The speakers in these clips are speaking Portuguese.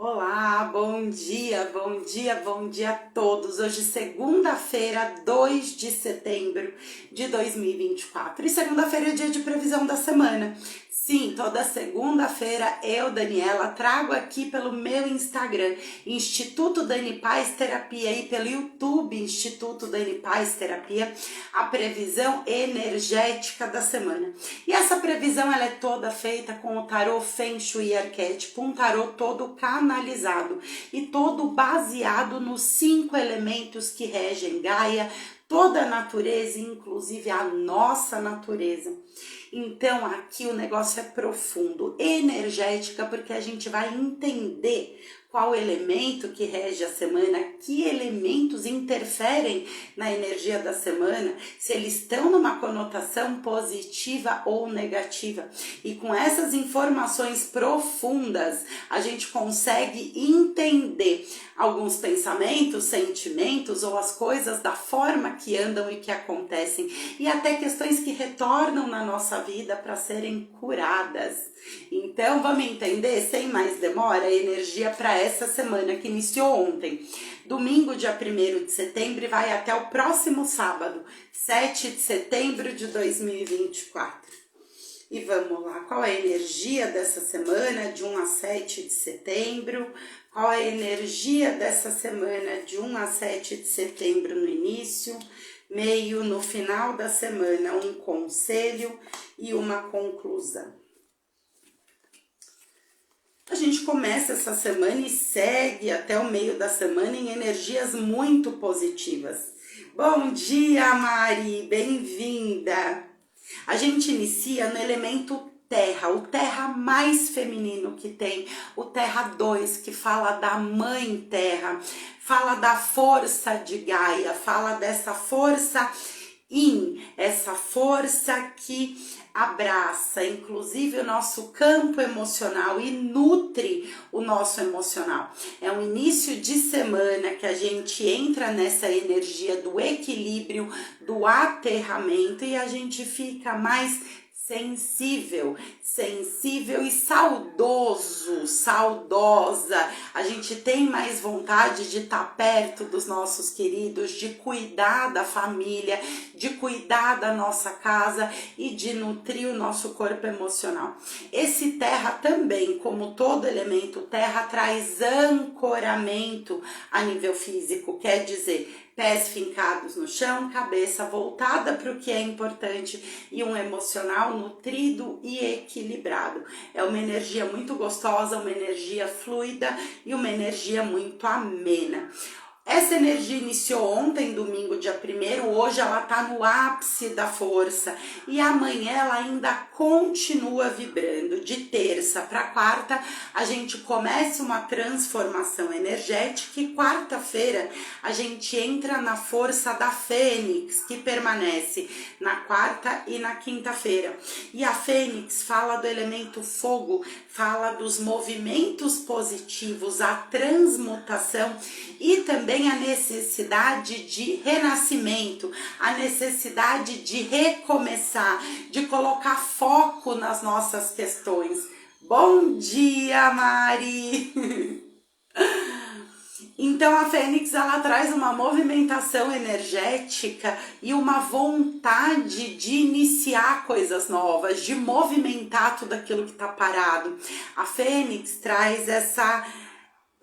Olá, bom dia, bom dia, bom dia a todos. Hoje, segunda-feira, 2 de setembro de 2024. E segunda-feira é dia de previsão da semana. Sim, toda segunda-feira eu, Daniela, trago aqui pelo meu Instagram, Instituto Dani Paz Terapia, e pelo YouTube, Instituto Dani Paz Terapia, a previsão energética da semana. E essa previsão ela é toda feita com o tarô Feng Shui Arquétipo, um tarô todo canalizado e todo baseado nos 5 elementos que regem Gaia, toda a natureza, inclusive a nossa natureza. Então aqui o negócio é profundo, energética, porque a gente vai entender qual elemento que rege a semana, que elementos interferem na energia da semana, se eles estão numa conotação positiva ou negativa. E com essas informações profundas, a gente consegue entender alguns pensamentos, sentimentos ou as coisas da forma que andam e que acontecem, e até questões que retornam na nossa vida para serem curadas. Então vamos entender, sem mais demora, a energia para essa semana que iniciou ontem, domingo, dia 1º de setembro, e vai até o próximo sábado, 7 de setembro de 2024. E vamos lá, qual é a energia dessa semana de 1 a 7 de setembro? Qual é a energia dessa semana de 1 a 7 de setembro no início, meio, no final da semana, um conselho e uma conclusão. A gente começa essa semana e segue até o meio da semana em energias muito positivas. Bom dia, Mari, bem-vinda! A gente inicia no elemento terra, o terra mais feminino que tem, o terra 2, que fala da mãe terra, fala da força de Gaia, fala dessa força essa força que abraça, inclusive, o nosso campo emocional e nutre o nosso emocional. É um início de semana que a gente entra nessa energia do equilíbrio, do aterramento, e a gente fica mais sensível e saudosa. A gente tem mais vontade de estar perto dos nossos queridos, de cuidar da família, de cuidar da nossa casa e de nutrir o nosso corpo emocional. Esse terra também, como todo elemento terra, traz ancoramento a nível físico, quer dizer, pés fincados no chão, cabeça voltada para o que é importante e um emocional nutrido e equilibrado. É uma energia muito gostosa, uma energia fluida e uma energia muito amena. Essa energia iniciou ontem, domingo, dia 1º, hoje ela está no ápice da força e amanhã ela ainda continua vibrando. De terça para quarta, a gente começa uma transformação energética e quarta-feira a gente entra na força da Fênix, que permanece na quarta e na quinta-feira. E a Fênix fala do elemento fogo, fala dos movimentos positivos, a transmutação e também a necessidade de renascimento, a necessidade de recomeçar, de colocar foco nas nossas questões. Bom dia, Mari! Então a Fênix ela traz uma movimentação energética e uma vontade de iniciar coisas novas, de movimentar tudo aquilo que está parado. A Fênix traz essa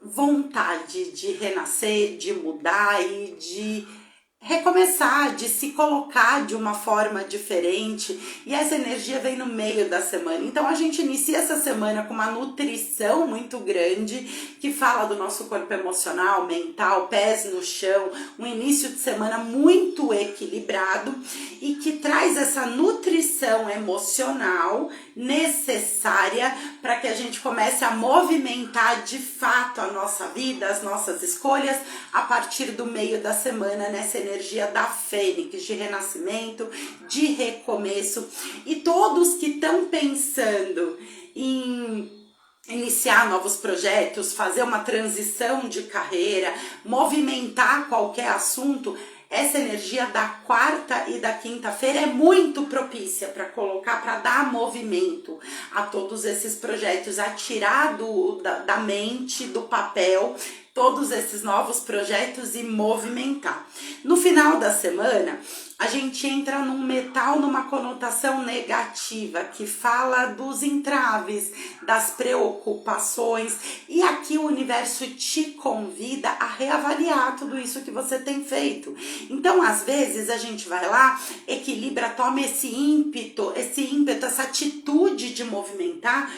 vontade de renascer, de mudar e de recomeçar, de se colocar de uma forma diferente, e essa energia vem no meio da semana. Então a gente inicia essa semana com uma nutrição muito grande, que fala do nosso corpo emocional, mental, pés no chão, um início de semana muito equilibrado e que traz essa nutrição emocional necessária para que a gente comece a movimentar de fato a nossa vida, as nossas escolhas a partir do meio da semana, nessa energia da Fênix, de renascimento, de recomeço. E todos que estão pensando em iniciar novos projetos, fazer uma transição de carreira, movimentar qualquer assunto, essa energia da quarta e da quinta-feira é muito propícia para colocar, para dar movimento a todos esses projetos, a tirar da mente, do papel, todos esses novos projetos e movimentar. No final da semana, a gente entra num metal numa conotação negativa, que fala dos entraves, das preocupações, e aqui o universo te convida a reavaliar tudo isso que você tem feito. Então, às vezes, a gente vai lá, equilibra, toma esse ímpeto, essa atitude de movimentar,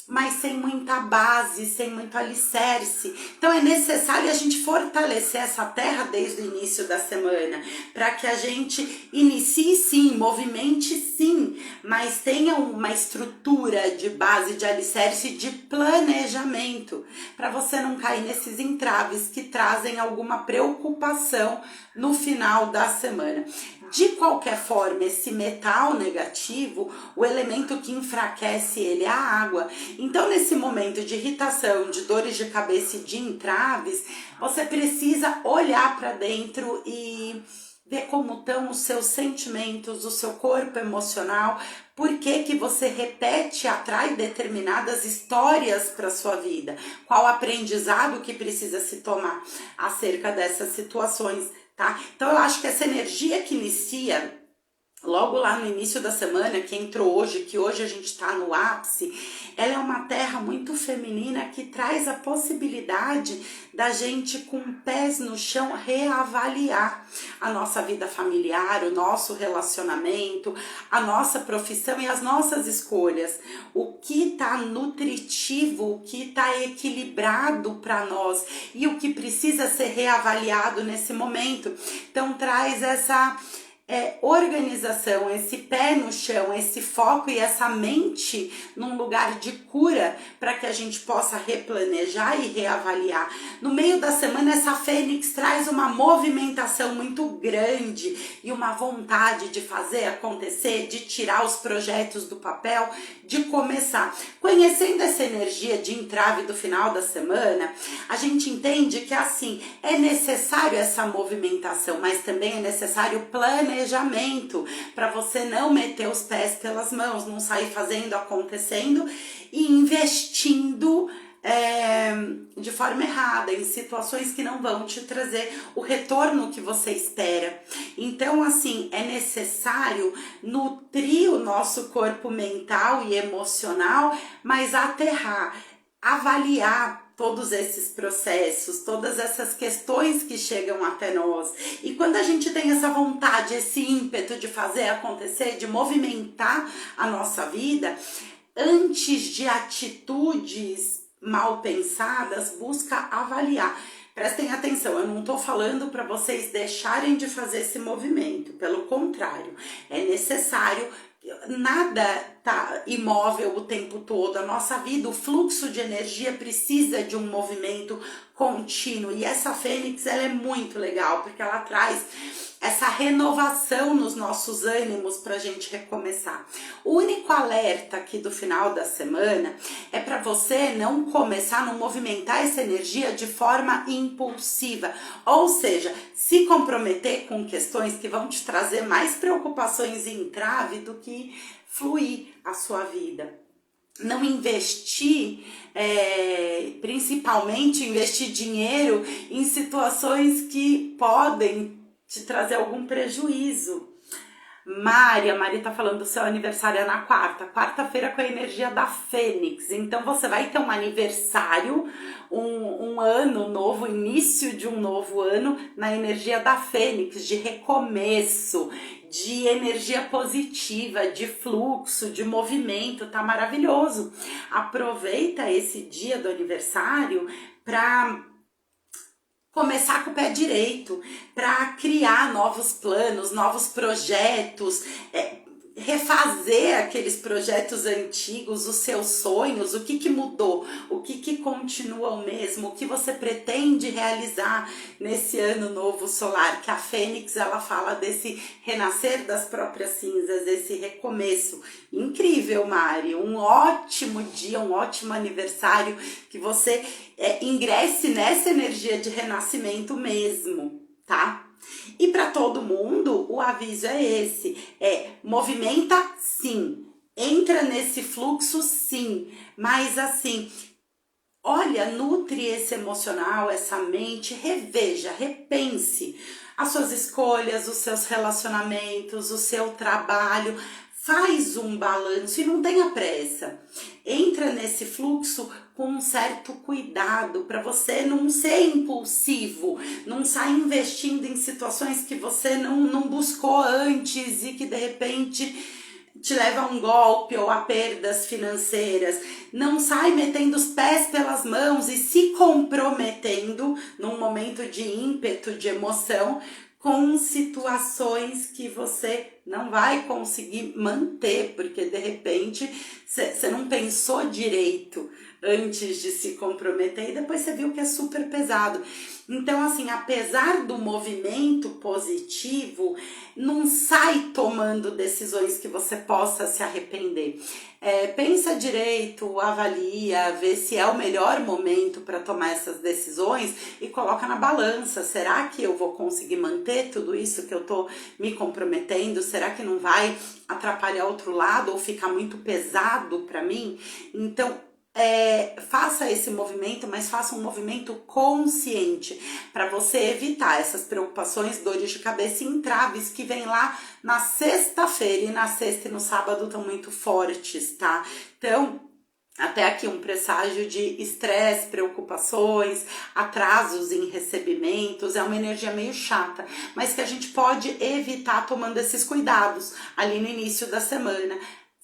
mas sem muita base, sem muito alicerce. Então é necessário a gente fortalecer essa terra desde o início da semana, para que a gente inicie sim, movimente sim, mas tenha uma estrutura de base, de alicerce, de planejamento, para você não cair nesses entraves que trazem alguma preocupação no final da semana. De qualquer forma, esse metal negativo, o elemento que enfraquece ele é a água. Então, nesse momento de irritação, de dores de cabeça e de entraves, você precisa olhar para dentro e ver como estão os seus sentimentos, o seu corpo emocional, por que você repete e atrai determinadas histórias para sua vida, qual aprendizado que precisa se tomar acerca dessas situações. Tá? Então eu acho que essa energia que inicia logo lá no início da semana, que entrou hoje, que hoje a gente está no ápice, ela é uma terra muito feminina que traz a possibilidade da gente, com pés no chão, reavaliar a nossa vida familiar, o nosso relacionamento, a nossa profissão e as nossas escolhas. O que está nutritivo, o que está equilibrado para nós e o que precisa ser reavaliado nesse momento. Então traz essa organização, esse pé no chão, esse foco e essa mente num lugar de cura, para que a gente possa replanejar e reavaliar. No meio da semana, essa fênix traz uma movimentação muito grande e uma vontade de fazer acontecer, de tirar os projetos do papel, de começar. Conhecendo essa energia de entrave do final da semana, a gente entende que assim, é necessário essa movimentação, mas também é necessário planejamento para você não meter os pés pelas mãos, não sair fazendo, acontecendo e investindo de forma errada, em situações que não vão te trazer o retorno que você espera. Então, assim, é necessário nutrir o nosso corpo mental e emocional, mas aterrar, avaliar todos esses processos, todas essas questões que chegam até nós. E quando a gente tem essa vontade, esse ímpeto de fazer acontecer, de movimentar a nossa vida, antes de atitudes mal pensadas, busca avaliar. Prestem atenção, eu não estou falando para vocês deixarem de fazer esse movimento, pelo contrário, é necessário. Nada tá imóvel o tempo todo, a nossa vida, o fluxo de energia precisa de um movimento contínuo, e essa fênix ela é muito legal, porque ela traz essa renovação nos nossos ânimos para a gente recomeçar. O único alerta aqui do final da semana é para você não começar, não movimentar essa energia de forma impulsiva, ou seja, se comprometer com questões que vão te trazer mais preocupações e entrave do que fluir a sua vida. Não investir, principalmente investir dinheiro em situações que podem te trazer algum prejuízo. A Mari tá falando do seu aniversário é na quarta-feira com a energia da Fênix, então você vai ter um aniversário, um ano novo, início de um novo ano na energia da Fênix, de recomeço, de energia positiva, de fluxo, de movimento, tá maravilhoso. Aproveita esse dia do aniversário para começar com o pé direito, para criar novos planos, novos projetos, refazer aqueles projetos antigos, os seus sonhos, o que mudou, o que continua o mesmo, o que você pretende realizar nesse ano novo solar, que a Fênix ela fala desse renascer das próprias cinzas, esse recomeço. Incrível, Mari, um ótimo dia, um ótimo aniversário, que você ingresse nessa energia de renascimento mesmo, tá? E para todo mundo, o aviso é esse, movimenta sim, entra nesse fluxo sim, mas assim, olha, nutre esse emocional, essa mente, reveja, repense as suas escolhas, os seus relacionamentos, o seu trabalho, faz um balanço e não tenha pressa. Entra nesse fluxo com um certo cuidado para você não ser impulsivo, não sair investindo em situações que você não buscou antes e que de repente te leva a um golpe ou a perdas financeiras. Não sai metendo os pés pelas mãos e se comprometendo num momento de ímpeto, de emoção, com situações que você não vai conseguir manter, porque de repente você não pensou direito antes de se comprometer e depois você viu que é super pesado. Então, assim, apesar do movimento positivo, não sai tomando decisões que você possa se arrepender. Pensa direito, avalia, vê se é o melhor momento para tomar essas decisões e coloca na balança. Será que eu vou conseguir manter tudo isso que eu tô me comprometendo? Será que não vai atrapalhar outro lado ou ficar muito pesado para mim? Então, faça esse movimento, mas faça um movimento consciente para você evitar essas preocupações, dores de cabeça e entraves que vem lá na sexta-feira, e na sexta e no sábado estão muito fortes, tá? Então, até aqui um presságio de estresse, preocupações, atrasos em recebimentos, é uma energia meio chata, mas que a gente pode evitar tomando esses cuidados ali no início da semana.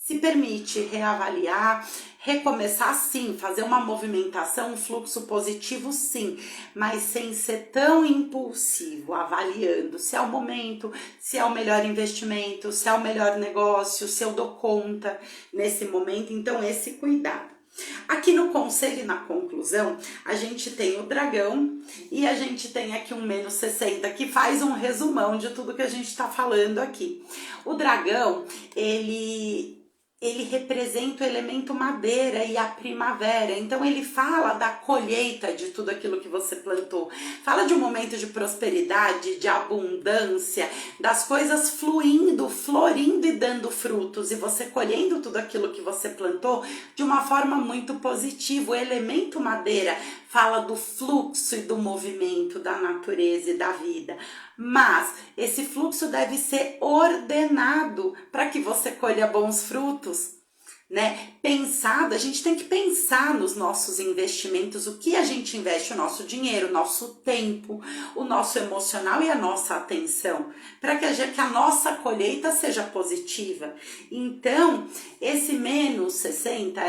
Se permite reavaliar, recomeçar sim, fazer uma movimentação, um fluxo positivo sim, mas sem ser tão impulsivo, avaliando se é o momento, se é o melhor investimento, se é o melhor negócio, se eu dou conta nesse momento, então esse cuidado. Aqui no conselho e na conclusão, a gente tem o dragão e a gente tem aqui um -60 que faz um resumão de tudo que a gente está falando aqui. O dragão, ele representa o elemento madeira e a primavera, então ele fala da colheita de tudo aquilo que você plantou, fala de um momento de prosperidade, de abundância, das coisas fluindo, florindo e dando frutos, e você colhendo tudo aquilo que você plantou de uma forma muito positiva. O elemento madeira fala do fluxo e do movimento da natureza e da vida, mas esse fluxo deve ser ordenado para que você colha bons frutos, né? Pensado, a gente tem que pensar nos nossos investimentos, o que a gente investe, o nosso dinheiro, o nosso tempo, o nosso emocional e a nossa atenção, para que a nossa colheita seja positiva. Então, esse -60,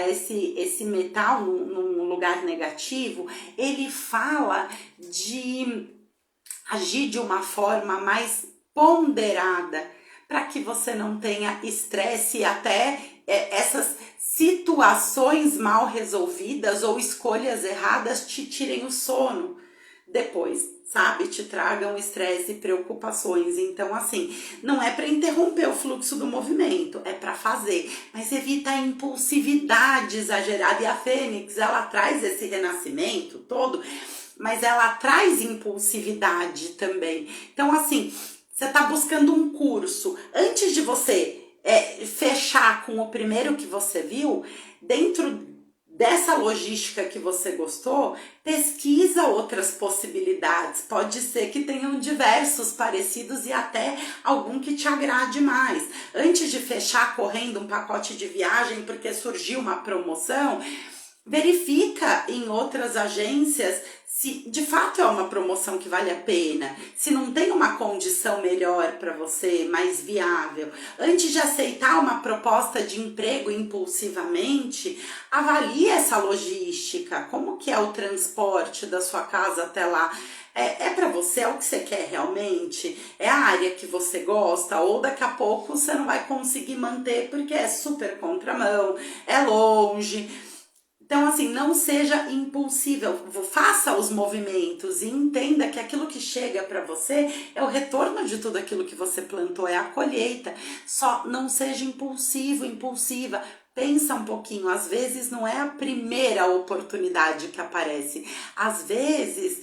esse metal num lugar negativo, ele fala de agir de uma forma mais ponderada, para que você não tenha estresse e até essas situações mal resolvidas ou escolhas erradas te tirem o sono depois, sabe? Te tragam estresse e preocupações. Então, assim, não é para interromper o fluxo do movimento, é para fazer, mas evita a impulsividade exagerada. E a Fênix, ela traz esse renascimento todo, mas ela traz impulsividade também. Então, assim, você está buscando um curso, antes de você fechar com o primeiro que você viu, dentro dessa logística que você gostou, pesquisa outras possibilidades. Pode ser que tenham diversos parecidos e até algum que te agrade mais. Antes de fechar correndo um pacote de viagem porque surgiu uma promoção, verifica em outras agências se de fato é uma promoção que vale a pena, se não tem uma condição melhor para você, mais viável. Antes de aceitar uma proposta de emprego impulsivamente, avalie essa logística, como que é o transporte da sua casa até lá. É para você, é o que você quer realmente? É a área que você gosta? Ou daqui a pouco você não vai conseguir manter porque é super contramão, é longe. Então, assim, não seja impulsivo, faça os movimentos e entenda que aquilo que chega para você é o retorno de tudo aquilo que você plantou, é a colheita. Só não seja impulsivo, impulsiva. Pensa um pouquinho, às vezes não é a primeira oportunidade que aparece. Às vezes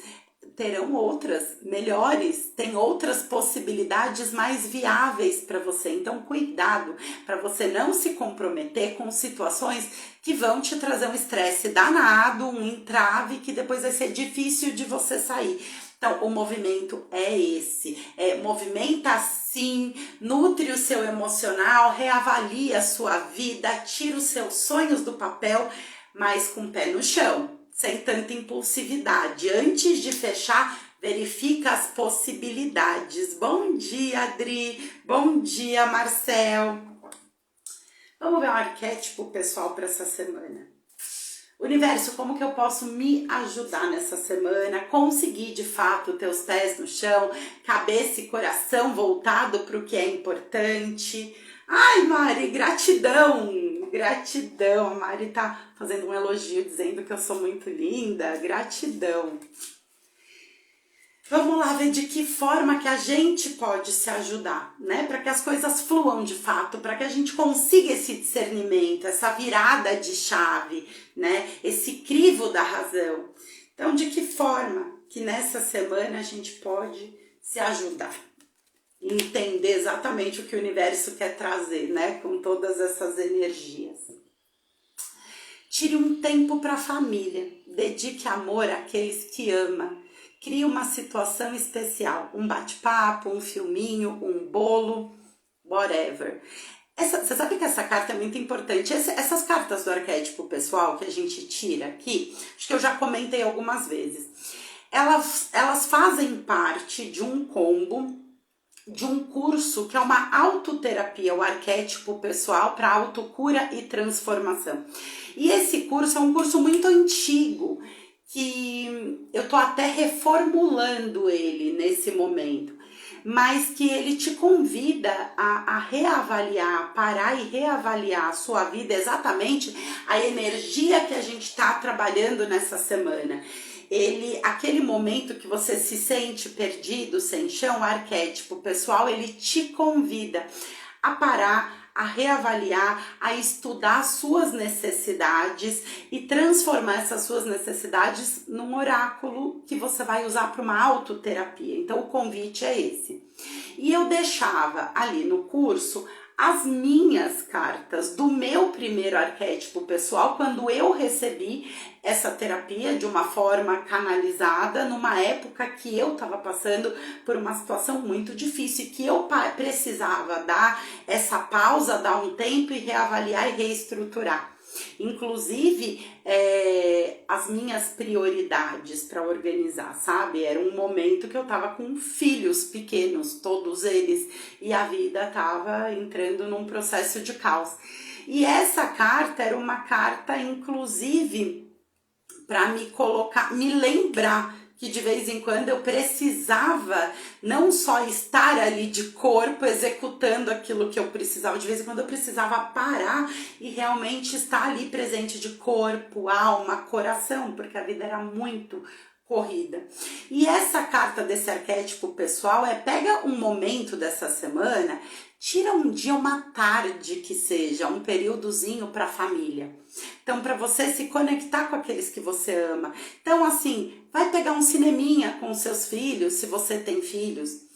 terão outras melhores, tem outras possibilidades mais viáveis para você. Então, cuidado para você não se comprometer com situações que vão te trazer um estresse danado, um entrave que depois vai ser difícil de você sair. Então, o movimento é esse, movimenta sim, nutre o seu emocional, reavalia a sua vida, tira os seus sonhos do papel, mas com o pé no chão, sem tanta impulsividade. Antes de fechar, verifica as possibilidades. Bom dia, Adri. Bom dia, Marcel. Vamos ver um arquétipo pessoal para essa semana. Universo, como que eu posso me ajudar nessa semana, conseguir de fato ter os pés no chão, cabeça e coração voltado para o que é importante? Ai, Mari, gratidão! Gratidão, a Mari tá fazendo um elogio dizendo que eu sou muito linda, gratidão. Vamos lá ver de que forma que a gente pode se ajudar, né? Para que as coisas fluam de fato, para que a gente consiga esse discernimento, essa virada de chave, né? Esse crivo da razão. Então, de que forma que nessa semana a gente pode se ajudar? Entender exatamente o que o universo quer trazer, né? Com todas essas energias. Tire um tempo para a família, dedique amor àqueles que ama. Crie uma situação especial, um bate-papo, um filminho, um bolo, whatever. Você sabe que essa carta é muito importante. Essas cartas do arquétipo pessoal que a gente tira aqui, acho que eu já comentei algumas vezes. Elas fazem parte de um combo, de um curso que é uma autoterapia, o arquétipo pessoal para autocura e transformação. E esse curso é um curso muito antigo, que eu tô até reformulando ele nesse momento, mas que ele te convida a reavaliar, parar e reavaliar a sua vida, exatamente a energia que a gente está trabalhando nessa semana. Aquele momento que você se sente perdido, sem chão, o arquétipo pessoal, ele te convida a parar, a reavaliar, a estudar as suas necessidades e transformar essas suas necessidades num oráculo que você vai usar para uma autoterapia. Então o convite é esse. E eu deixava ali no curso as minhas cartas do meu primeiro arquétipo pessoal quando eu recebi essa terapia de uma forma canalizada numa época que eu estava passando por uma situação muito difícil e que eu precisava dar essa pausa, dar um tempo e reavaliar e reestruturar. Inclusive, as minhas prioridades para organizar, sabe? Era um momento que eu tava com filhos pequenos, todos eles, e a vida tava entrando num processo de caos. E essa carta era uma carta, inclusive, para me lembrar que de vez em quando eu precisava não só estar ali de corpo executando aquilo que eu precisava, de vez em quando eu precisava parar e realmente estar ali presente de corpo, alma, coração, porque a vida era muito corrida. E essa carta desse arquétipo pessoal pega um momento dessa semana, tira um dia, uma tarde que seja, um períodozinho para a família. Então, para você se conectar com aqueles que você ama. Então, assim, vai pegar um cineminha com os seus filhos, se você tem filhos.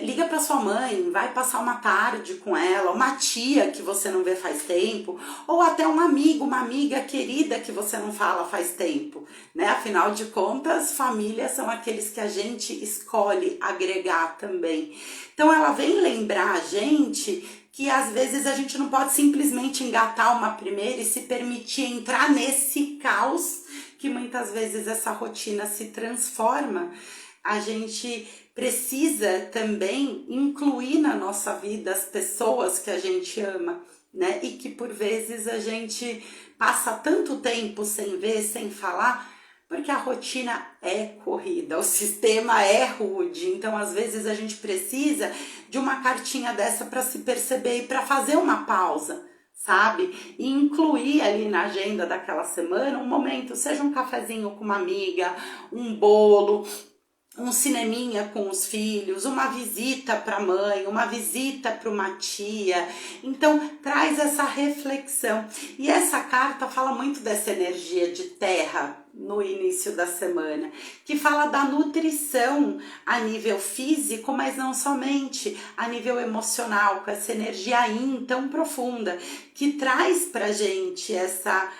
Liga para sua mãe, vai passar uma tarde com ela, uma tia que você não vê faz tempo, ou até um amigo, uma amiga querida que você não fala faz tempo, né? Afinal de contas, famílias são aqueles que a gente escolhe agregar também. Então ela vem lembrar a gente que às vezes a gente não pode simplesmente engatar uma primeira e se permitir entrar nesse caos que muitas vezes essa rotina se transforma. A gente precisa também incluir na nossa vida as pessoas que a gente ama, né? E que por vezes a gente passa tanto tempo sem ver, sem falar, porque a rotina é corrida, o sistema é rude. Então, às vezes, a gente precisa de uma cartinha dessa para se perceber e para fazer uma pausa, sabe? E incluir ali na agenda daquela semana um momento, seja um cafezinho com uma amiga, um bolo, um cineminha com os filhos, uma visita para a mãe, uma visita para uma tia. Então, traz essa reflexão. E essa carta fala muito dessa energia de terra no início da semana, que fala da nutrição a nível físico, mas não somente, a nível emocional, com essa energia yin tão profunda, que traz pra gente essa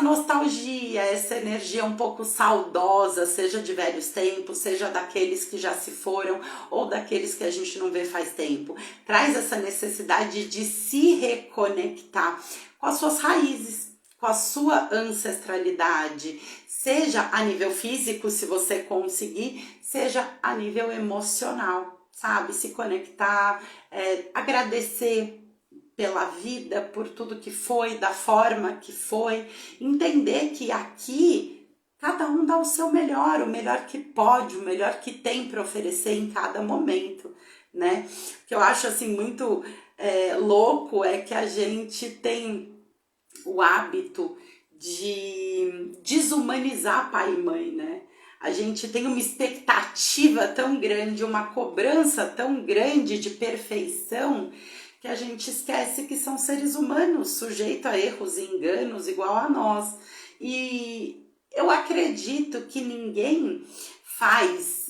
nostalgia, essa energia um pouco saudosa, seja de velhos tempos, seja daqueles que já se foram ou daqueles que a gente não vê faz tempo. Traz essa necessidade de se reconectar com as suas raízes, com a sua ancestralidade, seja a nível físico, se você conseguir, seja a nível emocional, sabe? Se conectar, agradecer pela vida, por tudo que foi, da forma que foi, entender que aqui cada um dá o melhor que pode, o melhor que tem para oferecer em cada momento, né? O que eu acho assim muito louco é que a gente tem o hábito de desumanizar pai e mãe, né? A gente tem uma expectativa tão grande, uma cobrança tão grande de perfeição, que a gente esquece que são seres humanos, sujeitos a erros e enganos igual a nós. E eu acredito que ninguém faz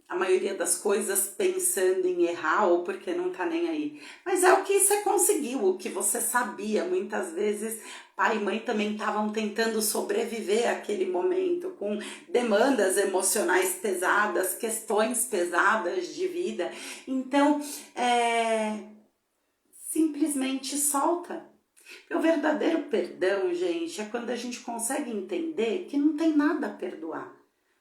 a maioria das coisas pensando em errar ou porque não tá nem aí. Mas é o que você conseguiu, o que você sabia. Muitas vezes pai e mãe também estavam tentando sobreviver àquele momento, com demandas emocionais pesadas, questões pesadas de vida. Então, simplesmente solta. O verdadeiro perdão, gente, é quando a gente consegue entender que não tem nada a perdoar.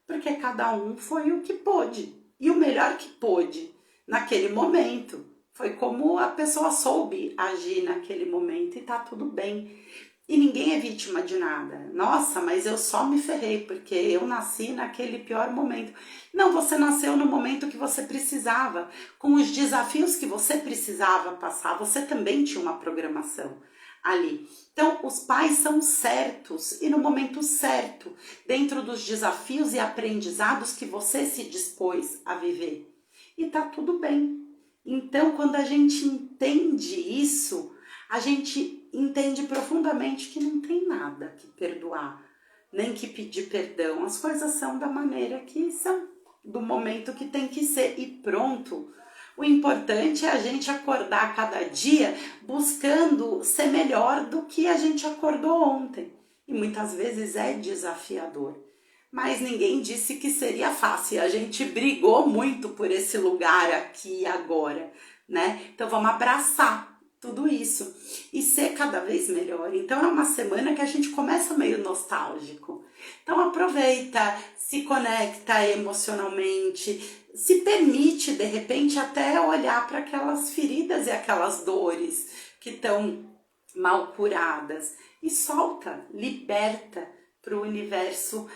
Porque cada um foi o que pôde. E o melhor que pôde naquele momento. Foi como a pessoa soube agir naquele momento e tá tudo bem. E ninguém é vítima de nada. Nossa, mas eu só me ferrei porque eu nasci naquele pior momento. Não, você nasceu no momento que você precisava, com os desafios que você precisava passar. Você também tinha uma programação ali. Então, os pais são certos e no momento certo, dentro dos desafios e aprendizados que você se dispôs a viver. E tá tudo bem. Então, quando a gente entende isso, a gente entende profundamente que não tem nada que perdoar, nem que pedir perdão. As coisas são da maneira que são, do momento que tem que ser e pronto. O importante é a gente acordar cada dia buscando ser melhor do que a gente acordou ontem. E muitas vezes é desafiador. Mas ninguém disse que seria fácil. A gente brigou muito por esse lugar aqui e agora, né? Então vamos abraçar tudo isso e ser cada vez melhor. Então é uma semana que a gente começa meio nostálgico. Então aproveita, se conecta emocionalmente, se permite de repente até olhar para aquelas feridas e aquelas dores que estão mal curadas e solta, liberta para o universo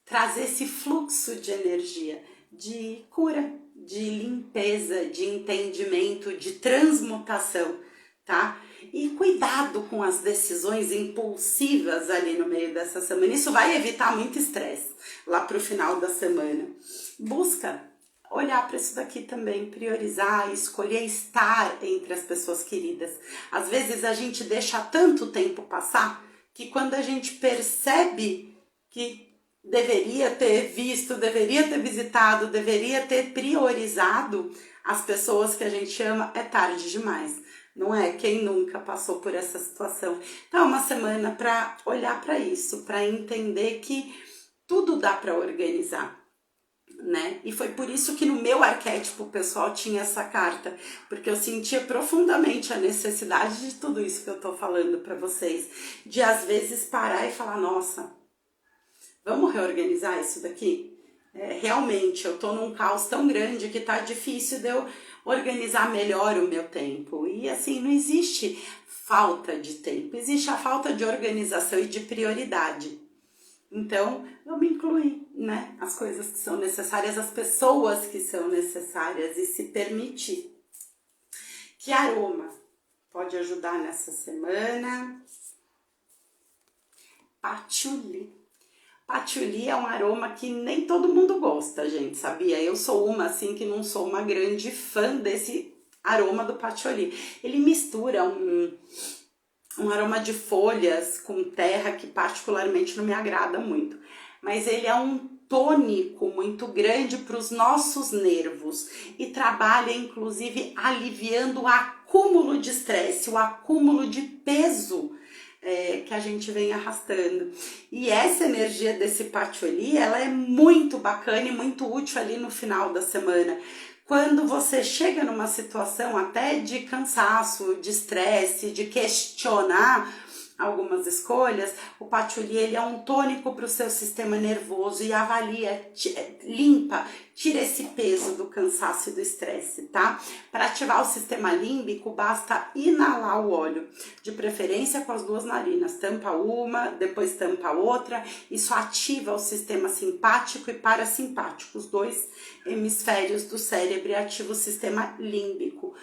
trazer esse fluxo de energia, de cura, de limpeza, de entendimento, de transmutação, tá? E cuidado com as decisões impulsivas ali no meio dessa semana. Isso vai evitar muito estresse lá pro final da semana. Busca olhar para isso daqui também, priorizar, escolher estar entre as pessoas queridas. Às vezes a gente deixa tanto tempo passar que quando a gente percebe que deveria ter visto, deveria ter visitado, deveria ter priorizado as pessoas que a gente ama, é tarde demais. Não é? Quem nunca passou por essa situação? Então é uma semana para olhar para isso, para entender que tudo dá para organizar, né? E foi por isso que no meu arquétipo pessoal tinha essa carta, porque eu sentia profundamente a necessidade de tudo isso que eu tô falando para vocês, de às vezes parar e falar, nossa, vamos reorganizar isso daqui? Realmente, eu tô num caos tão grande que tá difícil de eu organizar melhor o meu tempo. E assim, não existe falta de tempo, existe a falta de organização e de prioridade. Então, vamos incluir, né, as coisas que são necessárias, as pessoas que são necessárias e se permitir. Que aroma pode ajudar nessa semana? Patchouli. Patchouli é um aroma que nem todo mundo gosta, gente, sabia? Eu sou uma, assim, que não sou uma grande fã desse aroma do patchouli. Ele mistura um aroma de folhas com terra que particularmente não me agrada muito. Mas ele é um tônico muito grande para os nossos nervos e trabalha inclusive aliviando o acúmulo de estresse, o acúmulo de peso que a gente vem arrastando. E essa energia desse patchouli, ela é muito bacana e muito útil ali no final da semana. Quando você chega numa situação até de cansaço, de estresse, de questionar algumas escolhas, o patchouli ele é um tônico para o seu sistema nervoso e avalia, limpa, tira esse peso do cansaço e do estresse, tá? Para ativar o sistema límbico, basta inalar o óleo, de preferência com as duas narinas, tampa uma, depois tampa a outra, isso ativa o sistema simpático e parasimpático, os dois hemisférios do cérebro, e ativa o sistema límbico.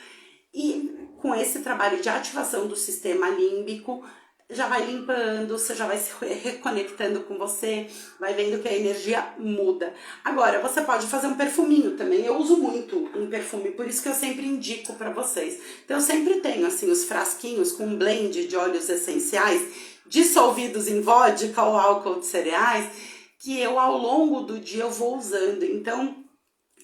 E com esse trabalho de ativação do sistema límbico, já vai limpando, você já vai se reconectando com você, vai vendo que a energia muda. Agora, você pode fazer um perfuminho também, eu uso muito um perfume, por isso que eu sempre indico para vocês. Então, eu sempre tenho, assim, os frasquinhos com um blend de óleos essenciais, dissolvidos em vodka ou álcool de cereais, que eu, ao longo do dia, eu vou usando. Então,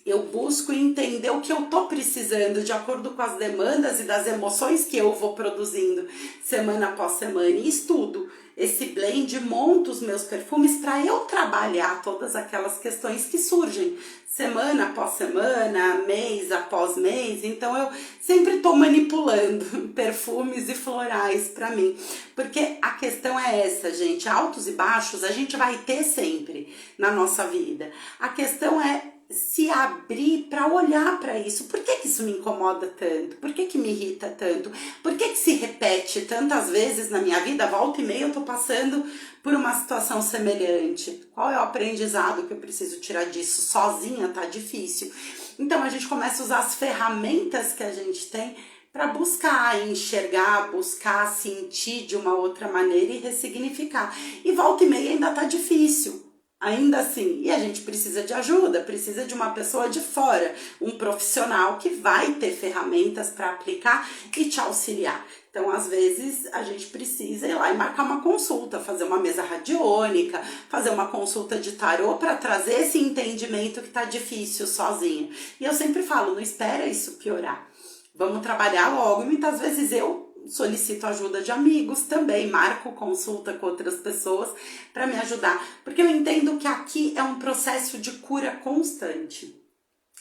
eu busco entender o que eu tô precisando de acordo com as demandas e das emoções que eu vou produzindo semana após semana. E estudo esse blend, monto os meus perfumes para eu trabalhar todas aquelas questões que surgem semana após semana, mês após mês. Então eu sempre tô manipulando perfumes e florais para mim. Porque a questão é essa, gente, altos e baixos a gente vai ter sempre na nossa vida. A questão é se abrir para olhar para isso. Por que isso me incomoda tanto? Por que me irrita tanto? Por que se repete tantas vezes na minha vida? Volta e meia eu tô passando por uma situação semelhante. Qual é o aprendizado que eu preciso tirar disso? Sozinha tá difícil. Então a gente começa a usar as ferramentas que a gente tem para buscar enxergar, buscar sentir de uma outra maneira e ressignificar. E volta e meia ainda tá difícil. Ainda assim, e a gente precisa de ajuda, precisa de uma pessoa de fora, um profissional que vai ter ferramentas para aplicar e te auxiliar. Então, às vezes, a gente precisa ir lá e marcar uma consulta, fazer uma mesa radiônica, fazer uma consulta de tarô para trazer esse entendimento que tá difícil sozinho. E eu sempre falo, não espera isso piorar. Vamos trabalhar logo. E muitas vezes eu solicito ajuda de amigos também, marco consulta com outras pessoas para me ajudar, porque eu entendo que aqui é um processo de cura constante.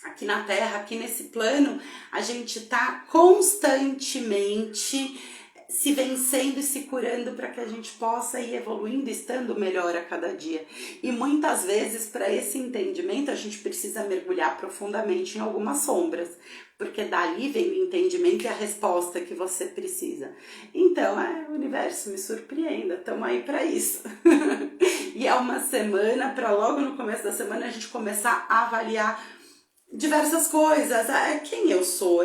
Aqui na Terra, aqui nesse plano, a gente tá constantemente se vencendo e se curando para que a gente possa ir evoluindo, estando melhor a cada dia. E muitas vezes, para esse entendimento, a gente precisa mergulhar profundamente em algumas sombras, porque dali vem o entendimento e a resposta que você precisa. Então, o universo me surpreenda, estamos aí para isso. E é uma semana para logo no começo da semana a gente começar a avaliar diversas coisas. Quem eu sou,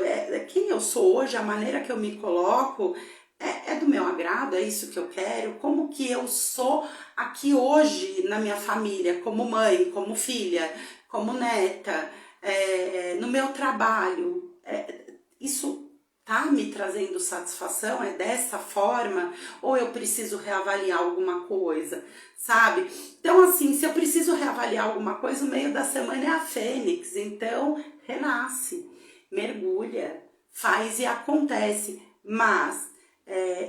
quem eu sou hoje, a maneira que eu me coloco, é do meu agrado, é isso que eu quero, como que eu sou aqui hoje na minha família, como mãe, como filha, como neta, no meu trabalho, isso tá me trazendo satisfação, é dessa forma, ou eu preciso reavaliar alguma coisa, sabe? Então assim, se eu preciso reavaliar alguma coisa, o meio da semana é a Fênix, então renasce, mergulha, faz e acontece, mas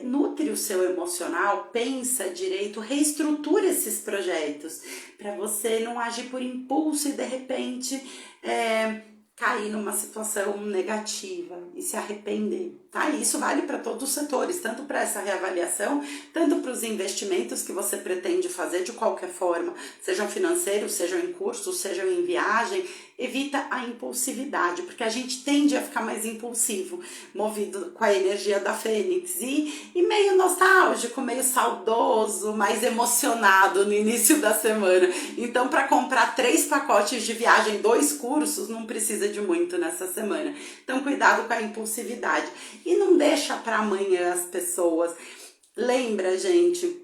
nutre o seu emocional, pensa direito, reestrutura esses projetos para você não agir por impulso e de repente cair numa situação negativa e se arrepender, tá? E isso vale para todos os setores, tanto para essa reavaliação, tanto para os investimentos que você pretende fazer de qualquer forma, sejam financeiros, sejam em cursos, sejam em viagem. Evita a impulsividade, porque a gente tende a ficar mais impulsivo, movido com a energia da Fênix e meio nostálgico, meio saudoso, mais emocionado no início da semana. Então, para comprar 3 pacotes de viagem, 2 cursos, não precisa de muito nessa semana. Então, cuidado com a impulsividade. E não deixa para amanhã as pessoas. Lembra, gente,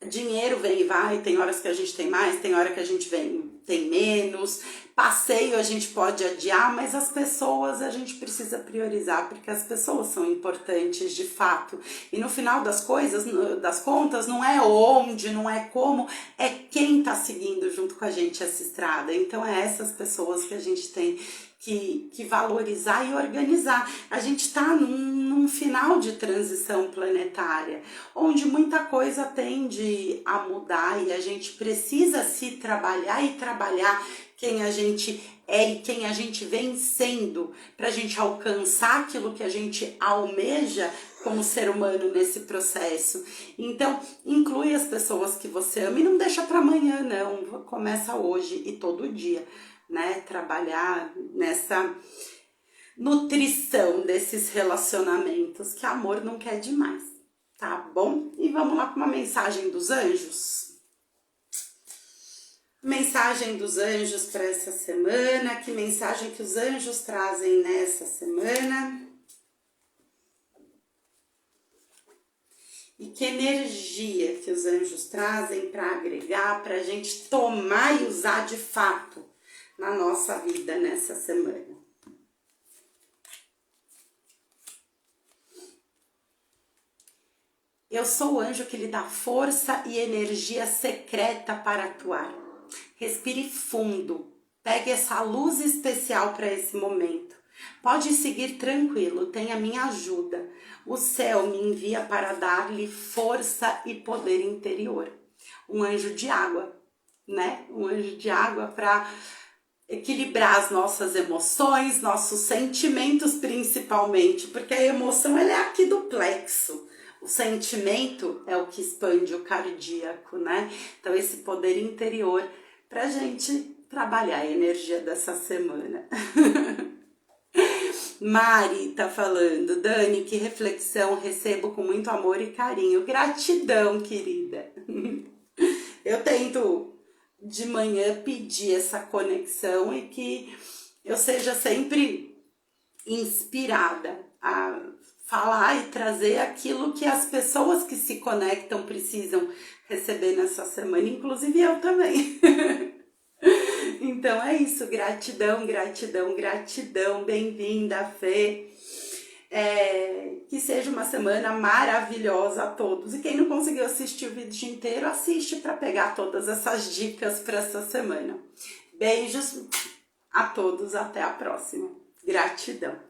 Dinheiro vem e vai, tem horas que a gente tem mais, tem hora que a gente tem menos. Passeio a gente pode adiar, mas as pessoas a gente precisa priorizar, porque as pessoas são importantes de fato. E no final das contas, não é onde, não é como, é quem tá seguindo junto com a gente essa estrada. Então é essas pessoas que a gente tem que valorizar e organizar. A gente está num final de transição planetária, onde muita coisa tende a mudar e a gente precisa se trabalhar e trabalhar quem a gente é e quem a gente vem sendo, para a gente alcançar aquilo que a gente almeja como ser humano nesse processo. Então, inclui as pessoas que você ama e não deixa para amanhã, não. Começa hoje e todo dia, né? Trabalhar nessa nutrição desses relacionamentos, que amor não quer demais, tá bom? E vamos lá com uma mensagem dos anjos. Mensagem dos anjos para essa semana. Que mensagem que os anjos trazem nessa semana? E que energia que os anjos trazem para agregar, para a gente tomar e usar de fato na nossa vida nessa semana. Eu sou o anjo que lhe dá força e energia secreta para atuar. Respire fundo, pegue essa luz especial para esse momento. Pode seguir tranquilo, tem a minha ajuda. O céu me envia para dar-lhe força e poder interior. Um anjo de água, né? Um anjo de água para equilibrar as nossas emoções, nossos sentimentos principalmente, porque a emoção ela é aqui do plexo. O sentimento é o que expande o cardíaco, né? Então esse poder interior pra gente trabalhar a energia dessa semana. Mari tá falando, Dani, que reflexão, recebo com muito amor e carinho. Gratidão, querida. Eu tento de manhã pedir essa conexão e que eu seja sempre inspirada a falar e trazer aquilo que as pessoas que se conectam precisam receber nessa semana, inclusive eu também. Então é isso, gratidão, gratidão, gratidão, bem-vinda, Fê. Que seja uma semana maravilhosa a todos. E quem não conseguiu assistir o vídeo inteiro, assiste para pegar todas essas dicas para essa semana. Beijos a todos, até a próxima. Gratidão.